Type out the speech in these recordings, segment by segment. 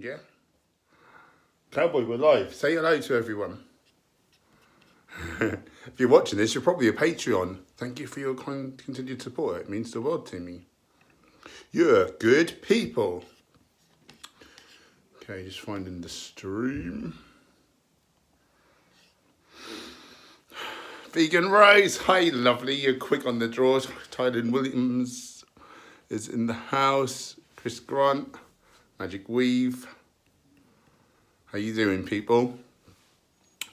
Yeah? Cowboy, we're live. Say hello to everyone. If you're watching this, you're probably a Patreon. Thank you for your continued support. It means the world to me. You're good people. Okay, just finding the stream. Vegan Rose, hi, lovely. You're quick on the draws. Tyden Williams is in the house. Chris Grant, Magic Weave. How you doing, people?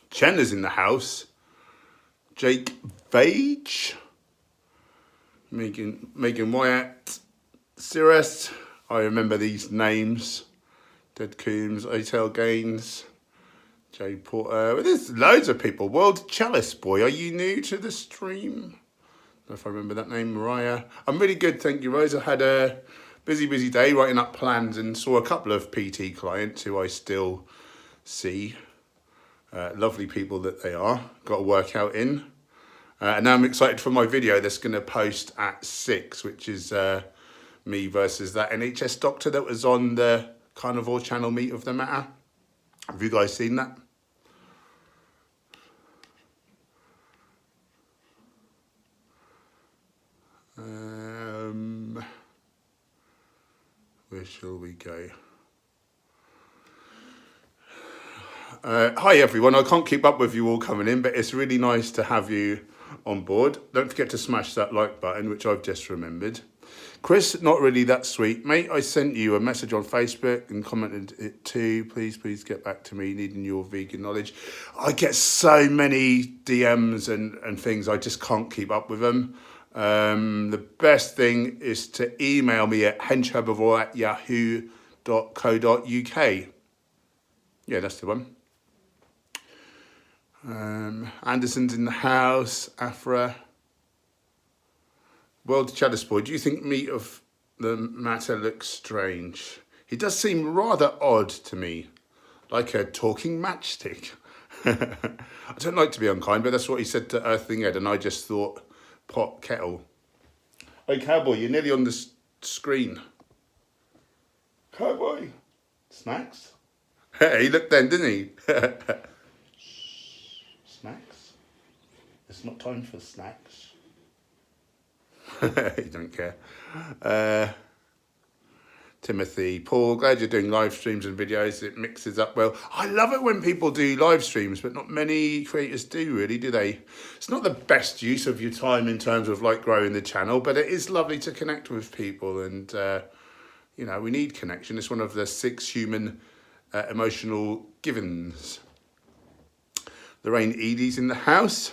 Jenna's in the house. Jake Vage. Megan Wyatt. Cirrus. I remember these names. Dead Coombs, Hotel Gaines. Jay Porter. There's loads of people. World Chalice Boy. Are you new to the stream? I don't know if I remember that name. Mariah. I'm really good, thank you, Rose. I had a busy day writing up plans and saw a couple of PT clients who I still see. Lovely people that they are. Got a workout in. And now I'm excited for my video that's going to post at 6, which is me versus that NHS doctor that was on the Carnivore Channel Meat of the Matter. Have you guys seen that? Where shall we go? Hi everyone, I can't keep up with you all coming in, but it's really nice to have you on board. Don't forget to smash that like button, which I've just remembered. Chris, not really that sweet. Mate, I sent you a message on Facebook and commented it too. Please get back to me, needing your vegan knowledge. I get so many DMs and things, I just can't keep up with them. The best thing is to email me at henchherbivore@yahoo.co.uk. Yeah, that's the one. Anderson's in the house. Afra. World Chalice Boy, do you think Meat of the Matter looks strange? He does seem rather odd to me, like a talking matchstick. I don't like to be unkind, but that's what he said to Earthling Ed, and I just thought, pot kettle. Oh, Cowboy, you're nearly on the screen. Cowboy. Snacks? He looked then, didn't he? Snacks? It's not time for snacks. You don't care. Timothy, Paul, glad you're doing live streams and videos. It mixes up well. I love it when people do live streams, but not many creators do really, do they? It's not the best use of your time in terms of like growing the channel, but it is lovely to connect with people, and you know, we need connection. It's one of the 6 human emotional givens. Lorraine Edie's in the house.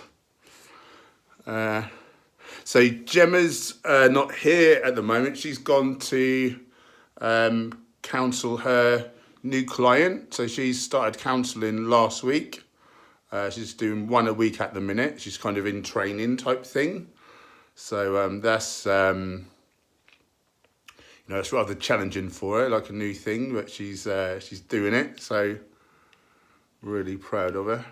So Gemma's not here at the moment. She's gone to counsel her new client. So she's started counselling last week. She's doing 1 a week at the minute. She's kind of in training type thing. So that's, you know, it's rather challenging for her, like a new thing, but she's doing it. So really proud of her.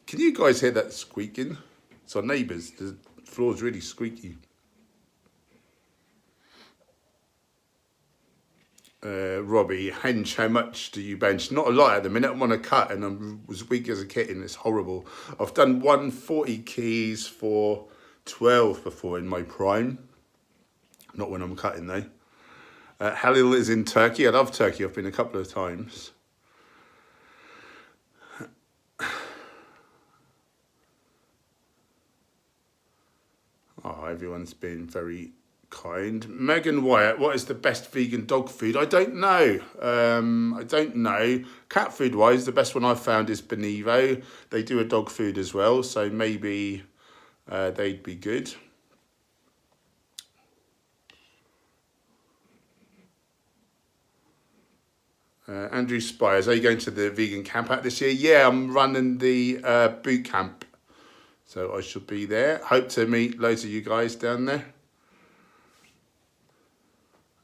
Can you guys hear that squeaking? It's our neighbours. The floor's really squeaky. Robbie, Hench, how much do you bench? Not a lot at the minute. I'm on a cut and I was weak as a kitten. It's horrible. I've done 140 keys for 12 before in my prime. Not when I'm cutting though. Halil is in Turkey. I love Turkey. I've been a couple of times. Oh, everyone's been very kind. Megan Wyatt, what is the best vegan dog food? I don't know. I don't know. Cat food wise, the best one I've found is Benevo. They do a dog food as well, so maybe they'd be good. Andrew Spires, are you going to the vegan camp out this year? Yeah, I'm running the boot camp. So I should be there. Hope to meet loads of you guys down there.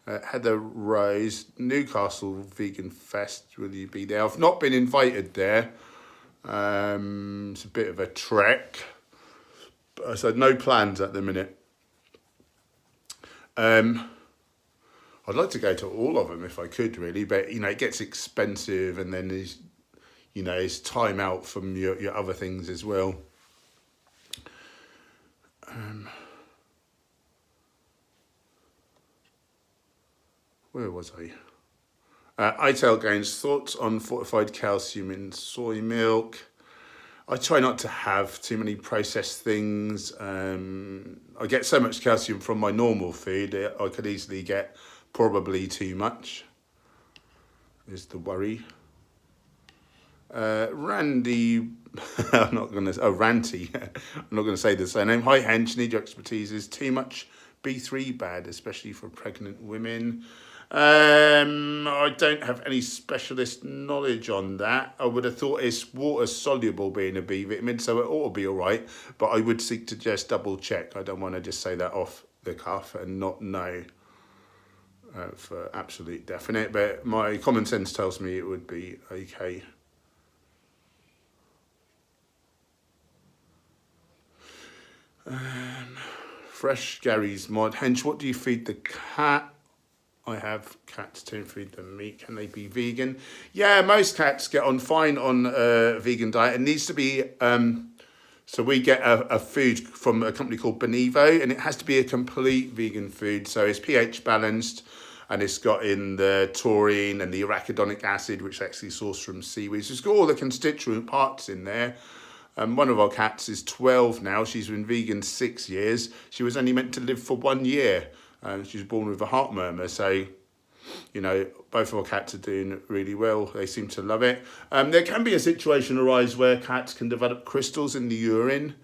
Heather Rose, Newcastle Vegan Fest, will you be there? I've not been invited there. It's a bit of a trek. So no plans at the minute. I'd like to go to all of them if I could, really, but it gets expensive, and then there's time out from your other things as well. Where was I? ITL Gains, thoughts on fortified calcium in soy milk. I try not to have too many processed things. I get so much calcium from my normal food, I could easily get probably too much, is the worry. Randy, Ranty, I'm not going to say the surname. Hi Hench, need your expertise. Is too much B3 bad, especially for pregnant women? I don't have any specialist knowledge on that. I would have thought it's water soluble being a B vitamin, so it ought to be all right, but I would seek to just double check. I don't want to just say that off the cuff and not know for absolute definite, but my common sense tells me it would be okay. Fresh Gary's mod. Hench, what do you feed the cat? I have cats, don't feed them meat. Can they be vegan? Yeah, most cats get on fine on a vegan diet. It needs to be, so we get a food from a company called Benevo, and it has to be a complete vegan food. So it's pH balanced, and it's got in the taurine and the arachidonic acid, which is actually sourced from seaweed. So it's got all the constituent parts in there. One of our cats is 12 now. She's been vegan 6 years. She was only meant to live for 1 year. She was born with a heart murmur. So, both of our cats are doing really well. They seem to love it. There can be a situation arise where cats can develop crystals in the urine,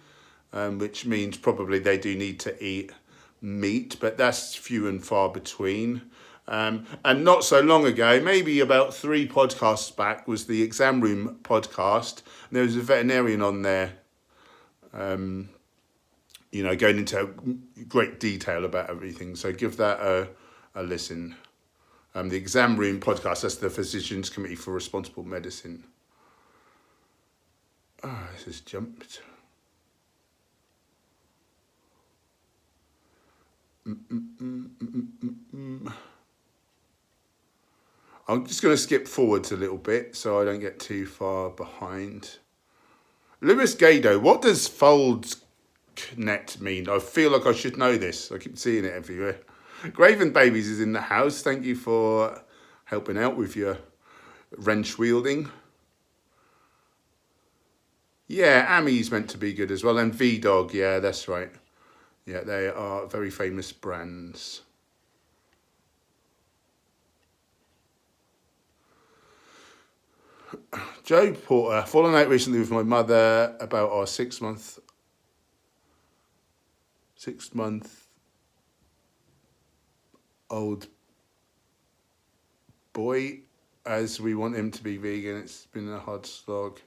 which means probably they do need to eat meat, but that's few and far between. And not so long ago, maybe about 3 podcasts back, was the Exam Room podcast. And there was a veterinarian on there, going into great detail about everything. So give that a listen. The Exam Room podcast, that's the Physicians Committee for Responsible Medicine. This has jumped. I'm just going to skip forwards a little bit so I don't get too far behind. Lewis Gado, what does fold net mean? I feel like I should know this. I keep seeing it everywhere. Graven Babies is in the house. Thank you for helping out with your wrench wielding. Yeah, Ami's meant to be good as well. And V-Dog, yeah, that's right. Yeah, they are very famous brands. Joe Porter, fallen out recently with my mother about our 6 month old boy, as we want him to be vegan. It's been a hard slog.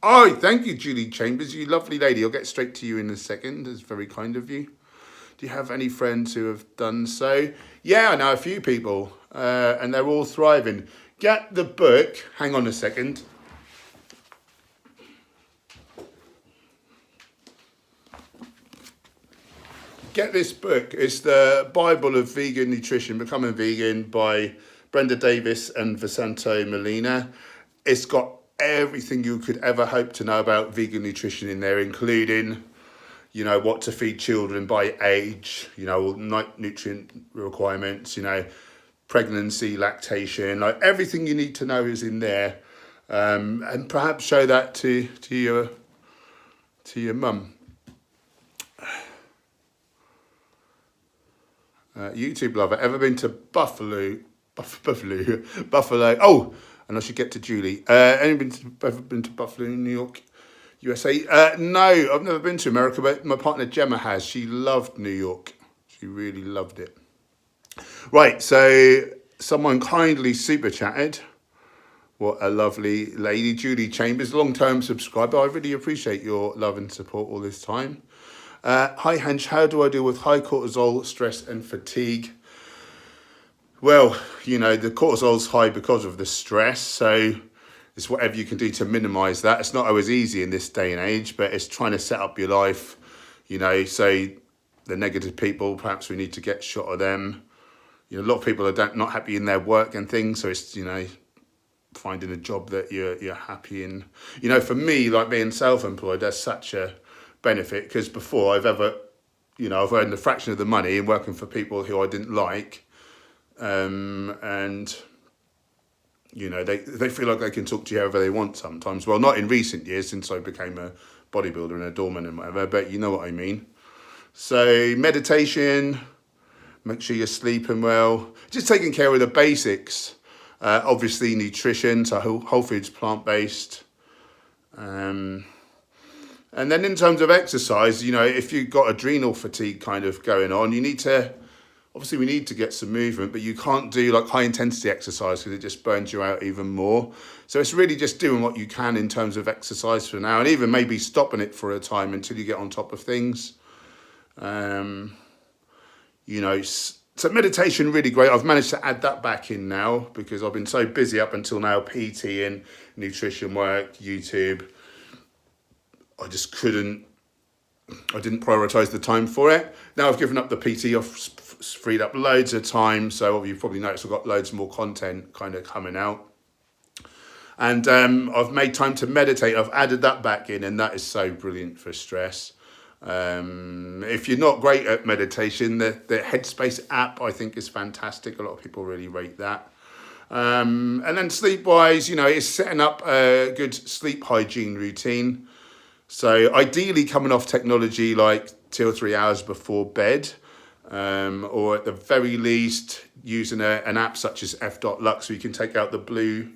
Oh, thank you, Julie Chambers, you lovely lady. I'll get straight to you in a second. It's very kind of you. Do you have any friends who have done so? Yeah, I know a few people, and they're all thriving. Get the book. Hang on a second. Get this book. It's the Bible of Vegan Nutrition, Becoming Vegan, by Brenda Davis and Vasanto Molina. It's got everything you could ever hope to know about vegan nutrition in there, including, what to feed children by age, nutrient requirements, pregnancy, lactation, like everything you need to know is in there, and perhaps show that to your mum. YouTube lover, ever been to Buffalo? Oh, and I should get to Julie. Ever been to Buffalo, New York, USA? No, I've never been to America, but my partner Gemma has. She loved New York. She really loved it. Right, so someone kindly super chatted. What a lovely lady. Julie Chambers, long-term subscriber. I really appreciate your love and support all this time. Hi Hench, how do I deal with high cortisol, stress and fatigue? Well, the cortisol's high because of the stress, so it's whatever you can do to minimise that. It's not always easy in this day and age, but it's trying to set up your life, so the negative people, perhaps we need to get shot of them. You know, a lot of people are not happy in their work and things, so it's, you know, finding a job that you're happy in. You know, for me, like being self-employed, there's such a benefit, because before I've earned a fraction of the money and working for people who I didn't like, and you know, they feel like they can talk to you however they want sometimes. Well, not in recent years, since I became a bodybuilder and a doorman and whatever, but you know what I mean. So meditation, make sure you're sleeping well, just taking care of the basics. Obviously nutrition, so whole foods, plant-based. And then in terms of exercise, you know, if you've got adrenal fatigue kind of going on, we need to get some movement, but you can't do like high intensity exercise because it just burns you out even more. So it's really just doing what you can in terms of exercise for now, and even maybe stopping it for a time until you get on top of things. You know, so meditation, really great. I've managed to add that back in now because I've been so busy up until now, PT and nutrition work, YouTube. I didn't prioritise the time for it. Now I've given up the PT, I've freed up loads of time. So you've probably noticed I've got loads more content kind of coming out. And I've made time to meditate. I've added that back in, and that is so brilliant for stress. If you're not great at meditation, the Headspace app I think is fantastic. A lot of people really rate that. And then sleep-wise, you know, it's setting up a good sleep hygiene routine. So ideally coming off technology like 2 or 3 hours before bed, or at the very least using an app such as f.lux, so you can take out the blue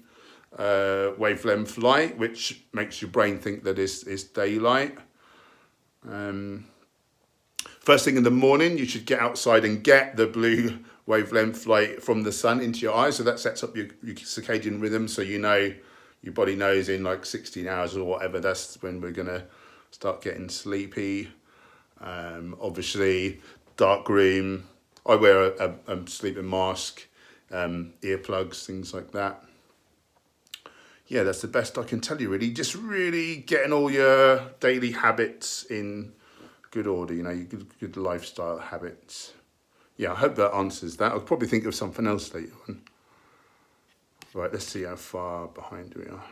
wavelength light, which makes your brain think that it's daylight. First thing in the morning, you should get outside and get the blue wavelength light from the sun into your eyes. So that sets up your circadian rhythm. So you know, your body knows in like 16 hours or whatever, that's when we're going to start getting sleepy. Obviously, dark room. I wear a sleeping mask, earplugs, things like that. Yeah, that's the best I can tell you, really. Just really getting all your daily habits in good order, you know, your good lifestyle habits. Yeah, I hope that answers that. I'll probably think of something else later on. Right, let's see how far behind we are.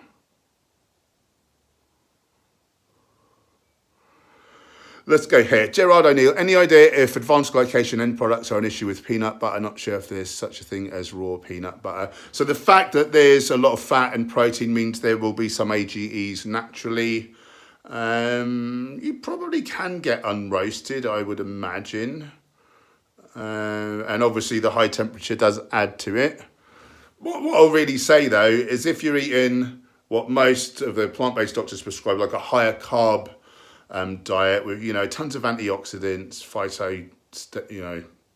Let's go here. Gerard O'Neill, any idea if advanced glycation end products are an issue with peanut butter? Not sure if there's such a thing as raw peanut butter. So the fact that there's a lot of fat and protein means there will be some AGEs naturally. You probably can get unroasted, I would imagine. And obviously the high temperature does add to it. What I'll really say though is if you're eating what most of the plant-based doctors prescribe, like a higher carb diet with, you know, tons of antioxidants,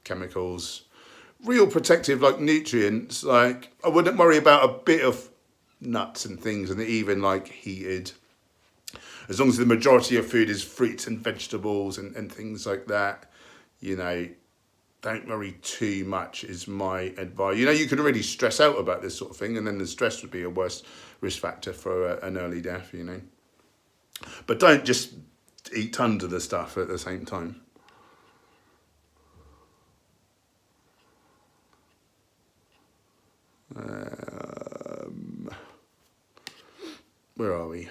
chemicals, real protective like nutrients, like I wouldn't worry about a bit of nuts and things, and even like heated, as long as the majority of food is fruits and vegetables and things like that, you know, don't worry too much is my advice. You know, you can really stress out about this sort of thing, and then the stress would be a worse risk factor for an early death, you know. But don't just eat tons of the stuff at the same time. Where are we?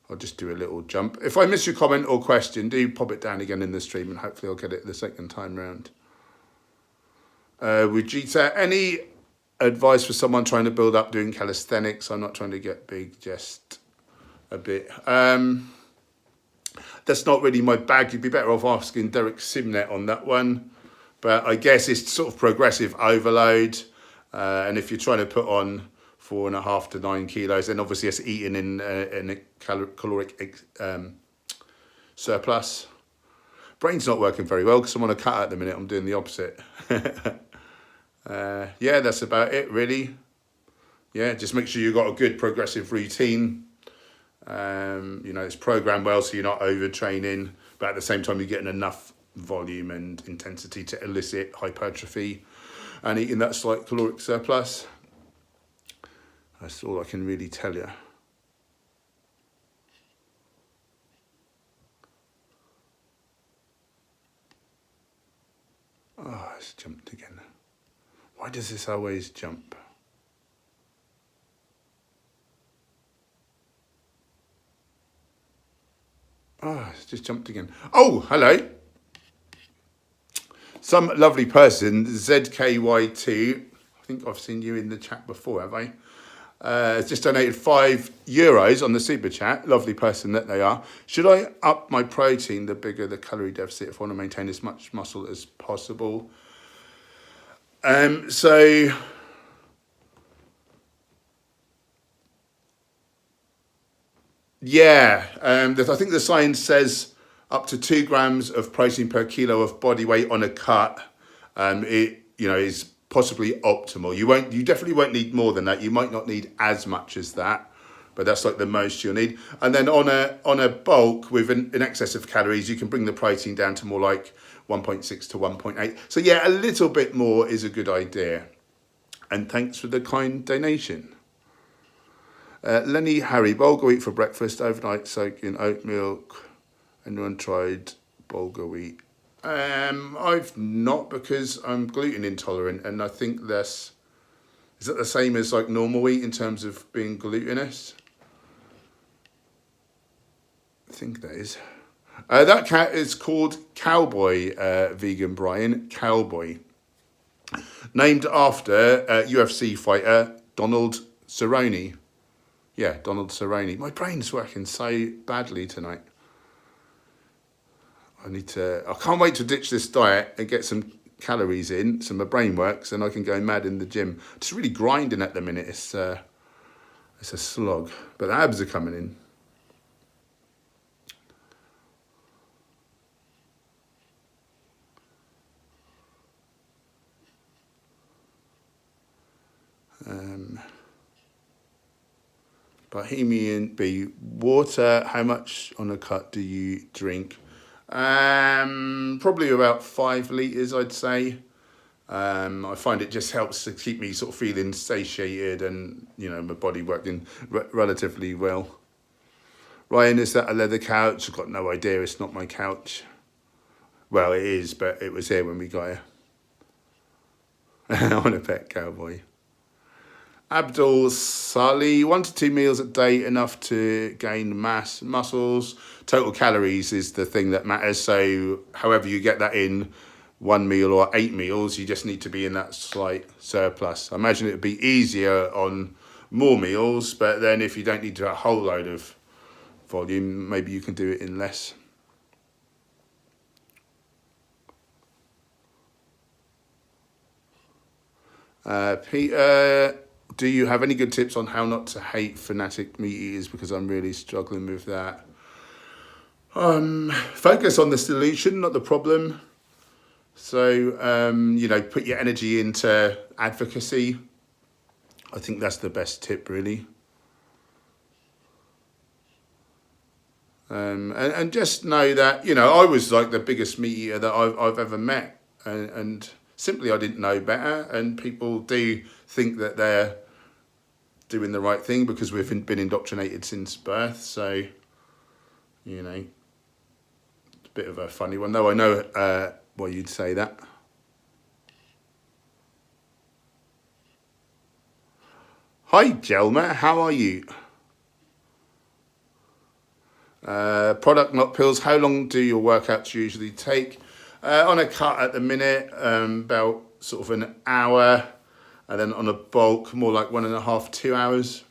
I'll just do a little jump. If I miss your comment or question, do pop it down again in the stream, and hopefully I'll get it the second time round. Vegeta, any advice for someone trying to build up doing calisthenics? I'm not trying to get big, just a bit. That's not really my bag. You'd be better off asking Derek Simnet on that one. But I guess it's sort of progressive overload. And if you're trying to put on 4.5 to 9 kilos, then obviously it's eating in a caloric surplus. Brain's not working very well because I'm on a cut at the minute. I'm doing the opposite. Yeah, that's about it, really. Yeah, just make sure you've got a good progressive routine. You know, it's programmed well so you're not overtraining, but at the same time you're getting enough volume and intensity to elicit hypertrophy and eating that slight caloric surplus. That's all I can really tell you. it's jumped again. Why does this always jump? Oh, it's just jumped again. Oh, hello. Some lovely person, ZKY2. I think I've seen you in the chat before, have I? Has just donated €5 on the super chat. Lovely person that they are. Should I up my protein the bigger the calorie deficit if I want to maintain as much muscle as possible? So yeah, I think the science says up to 2 grams of protein per kilo of body weight on a cut. It is possibly optimal. You definitely won't need more than that. You might not need as much as that, but that's like the most you'll need. And then on a bulk with in excess of calories, you can bring the protein down to more like 1.6 to 1.8. So yeah, a little bit more is a good idea. And thanks for the kind donation. Lenny Harry, bulgur wheat for breakfast, overnight soak in oat milk. Anyone tried bulgur wheat? I've not, because I'm gluten intolerant, and I think is that the same as like normal wheat in terms of being glutinous? I think that is. That cat is called Cowboy, vegan Brian, Cowboy. Named after UFC fighter Donald Cerrone. Yeah, Donald Cerrone. My brain's working so badly tonight. I can't wait to ditch this diet and get some calories in, so my brain works, and I can go mad in the gym. Just really grinding at the minute. It's a slog, but the abs are coming in. Bohemian B, water, how much on a cut do you drink? Probably about 5 litres, I'd say. I find it just helps to keep me sort of feeling satiated and, my body working relatively well. Ryan, is that a leather couch? I've got no idea. It's not my couch. Well, it is, but it was here when we got here. On a pet cowboy. Abdul Salih, 1 to 2 meals a day enough to gain muscles. Total calories is the thing that matters. So however you get that in, 1 meal or 8 meals, you just need to be in that slight surplus. I imagine it would be easier on more meals, but then if you don't need a whole load of volume, maybe you can do it in less. Peter, do you have any good tips on how not to hate fanatic meat eaters? Because I'm really struggling with that. Focus on the solution, not the problem. So, put your energy into advocacy. I think that's the best tip, really. And just know that, I was like the biggest meat eater that I've ever met. And simply I didn't know better. And people do think that they're doing the right thing because we've been indoctrinated since birth. So, it's a bit of a funny one, though I know why you'd say that. Hi, Jelma, how are you? Product, not pills. How long do your workouts usually take? On a cut at the minute, about sort of an hour. And then on a bulk, more like 1.5, 2 hours.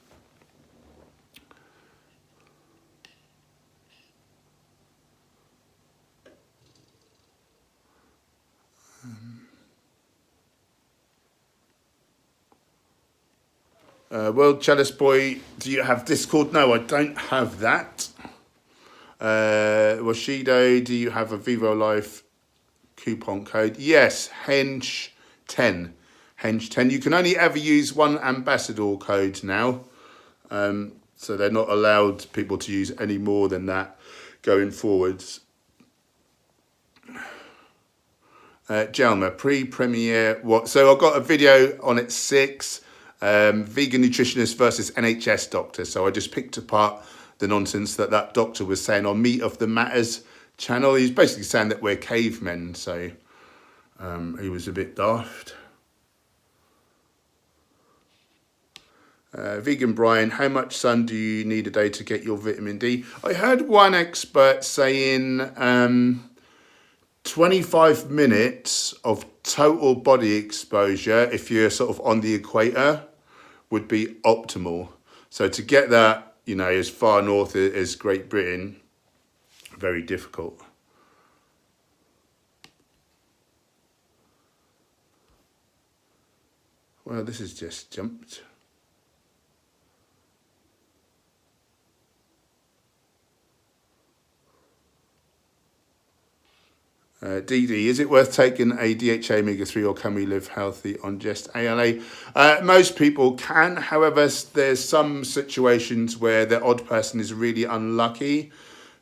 World Chalice Boy, do you have Discord? No, I don't have that. Washido, do you have a Vivo Life coupon code? Yes, Henge10. Henge10. You can only ever use one ambassador code now. So they're not allowed people to use any more than that going forwards. Jelma, pre-premiere what? So I've got a video on at 6. Vegan nutritionist versus NHS doctor. So I just picked apart the nonsense that doctor was saying on Meat of the Matters channel. He's basically saying that we're cavemen. So He was a bit daft. Vegan Brian, how much sun do you need a day to get your vitamin D? I heard one expert saying 25 minutes of total body exposure, if you're sort of on the equator, would be optimal. So to get that, you know, as far north as Great Britain, very difficult. Well, this has just jumped. DD, is it worth taking a DHA omega-3 or can we live healthy on just ALA? Most people can. However, there's some situations where the odd person is really unlucky.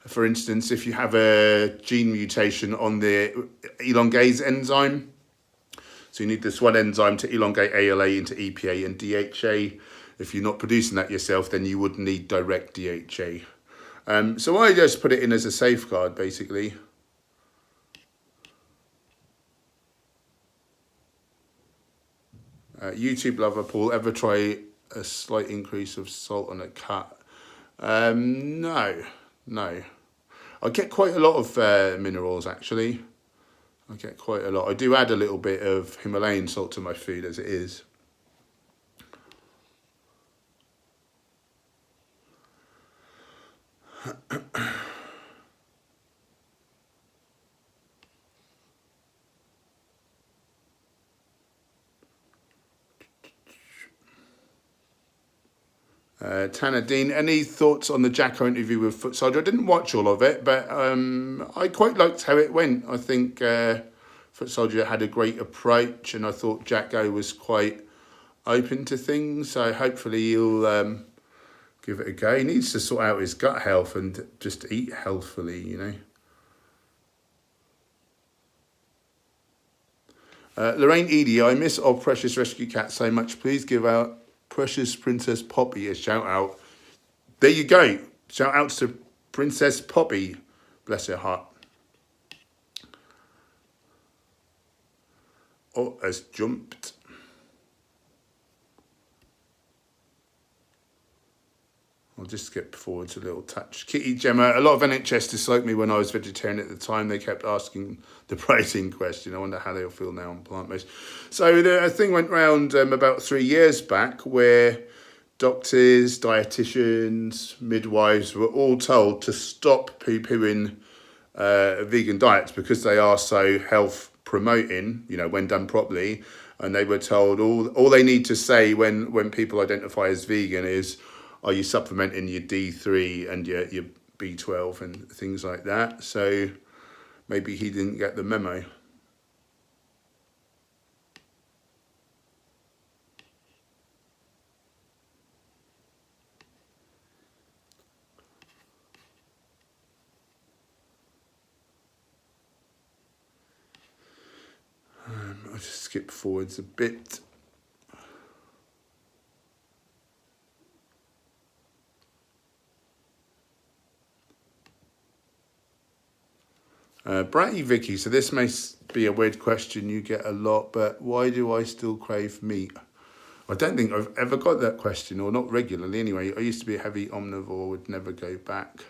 For instance, if you have a gene mutation on the elongase enzyme, so you need this one enzyme to elongate ALA into EPA and DHA. If you're not producing that yourself, then you would need direct DHA. So I just put it in as a safeguard, basically. YouTube lover Paul, ever try a slight increase of salt on a cut? No. I get quite a lot of minerals, actually. I get quite a lot. I do add a little bit of Himalayan salt to my food as it is. Tanner Dean, any thoughts on the Jacko interview with Foot Soldier? I didn't watch all of it, but I quite liked how it went. I think Foot Soldier had a great approach, and I thought Jacko was quite open to things. So hopefully he'll give it a go. He needs to sort out his gut health and just eat healthfully, you know. Lorraine Eady, I miss our precious rescue cat so much. Please give out Precious Princess Poppy a shout out. There you go. Shout outs to Princess Poppy. Bless her heart. Oh, has jumped. I'll just skip forward a little touch. Kitty Gemma, a lot of NHS disliked me when I was vegetarian at the time. They kept asking the protein question. I wonder how they'll feel now on plant-based. So the thing went round about 3 years back where doctors, dietitians, midwives were all told to stop poo-pooing vegan diets because they are so health promoting, you know, when done properly. And they were told all they need to say when people identify as vegan is, are you supplementing your D3 and your B12 and things like that? So maybe he didn't get the memo. I'll just skip forwards a bit. Bratty Vicky, so this may be a weird question you get a lot, but why do I still crave meat? I don't think I've ever got that question, or not regularly anyway. I used to be a heavy omnivore, would never go back.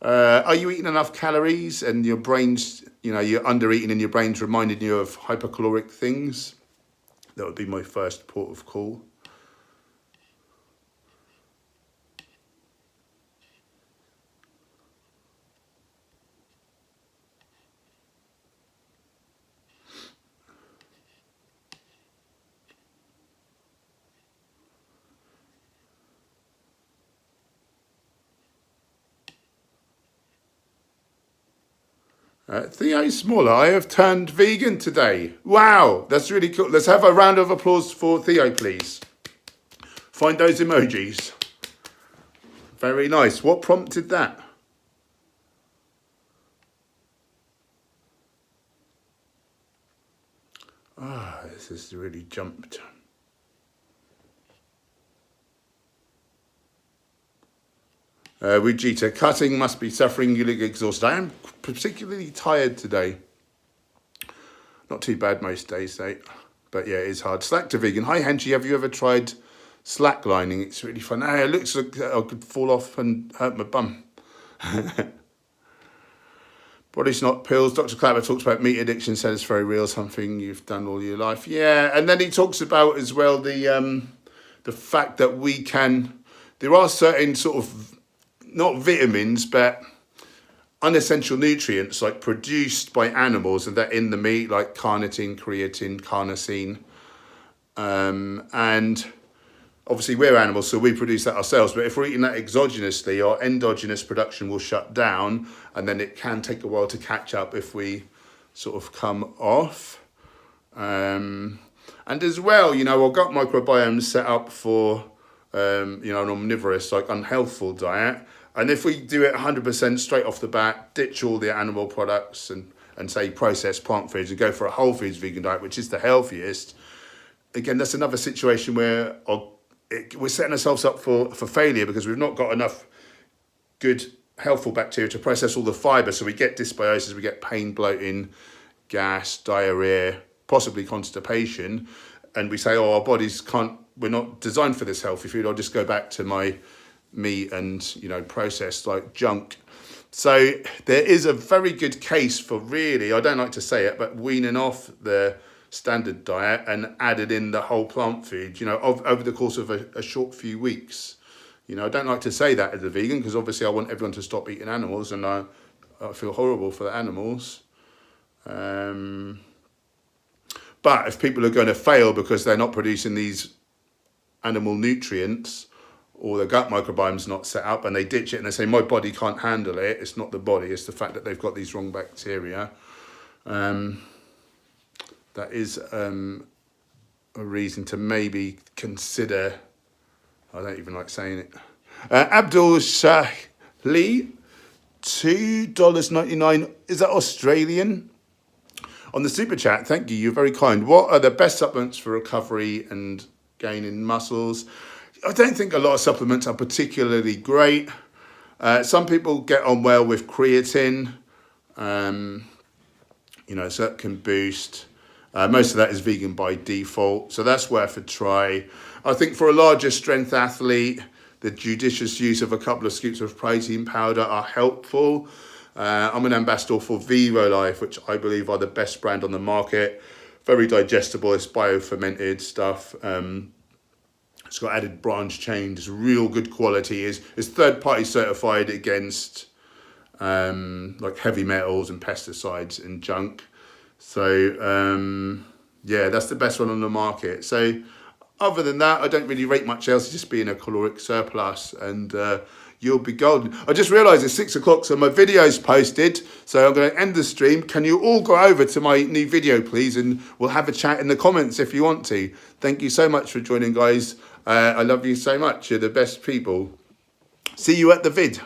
Are you eating enough calories and your brain's, you know, you're under eating and your brain's reminding you of hypercaloric things? That would be my first port of call. Theo Smaller, I have turned vegan today. Wow, that's really cool. Let's have a round of applause for Theo, please. Find those emojis. Very nice. What prompted that? This has really jumped. Vegeta, cutting must be suffering, you look exhausted. I am particularly tired today. Not too bad most days though. But yeah, it is hard. Slack to vegan. Hi Henry, have you ever tried slacklining? It's really fun. It looks like I could fall off and hurt my bum. Body's not pills. Dr. Clapper talks about meat addiction, said it's very real, something you've done all your life. Yeah, and then he talks about as well the fact that there are certain sort of, not vitamins, but unessential nutrients like produced by animals and that in the meat, like carnitine, creatine, carnosine, and obviously we're animals, so we produce that ourselves, but if we're eating that exogenously, our endogenous production will shut down, and then it can take a while to catch up if we sort of come off. And as well, our gut microbiome is set up for an omnivorous, like unhealthful diet. And if we do it 100% straight off the bat, ditch all the animal products and say processed plant foods and go for a whole foods vegan diet, which is the healthiest, again, that's another situation where we're setting ourselves up for failure because we've not got enough good, healthful bacteria to process all the fibre. So we get dysbiosis, we get pain, bloating, gas, diarrhea, possibly constipation. And we say, our bodies we're not designed for this healthy food. I'll just go back to my meat and processed like junk. So there is a very good case for really, I don't like to say it, but weaning off the standard diet and added in the whole plant food over the course of a short few weeks. I don't like to say that as a vegan because obviously I want everyone to stop eating animals, and I feel horrible for the animals. But if people are going to fail because they're not producing these animal nutrients, or the gut microbiome's not set up, and they ditch it and they say, my body can't handle it. It's not the body, it's the fact that they've got these wrong bacteria. That is a reason to maybe consider, I don't even like saying it. Abdul Shahli, $2.99. Is that Australian? On the super chat, thank you, you're very kind. What are the best supplements for recovery and gaining muscles? I don't think a lot of supplements are particularly great. Some people get on well with creatine, so that can boost. Most of that is vegan by default, so that's worth a try. I think for a larger strength athlete, the judicious use of a couple of scoops of protein powder are helpful. I'm an ambassador for Vivo Life, which I believe are the best brand on the market. Very digestible, it's bio-fermented stuff. It's got added branch chain, it's real good quality. It's third-party certified against like heavy metals and pesticides and junk. So, that's the best one on the market. So, other than that, I don't really rate much else. It's just being a caloric surplus, and you'll be golden. I just realised it's 6 o'clock, so my video's posted. So I'm going to end the stream. Can you all go over to my new video, please? And we'll have a chat in the comments if you want to. Thank you so much for joining, guys. I love you so much. You're the best people. See you at the vid.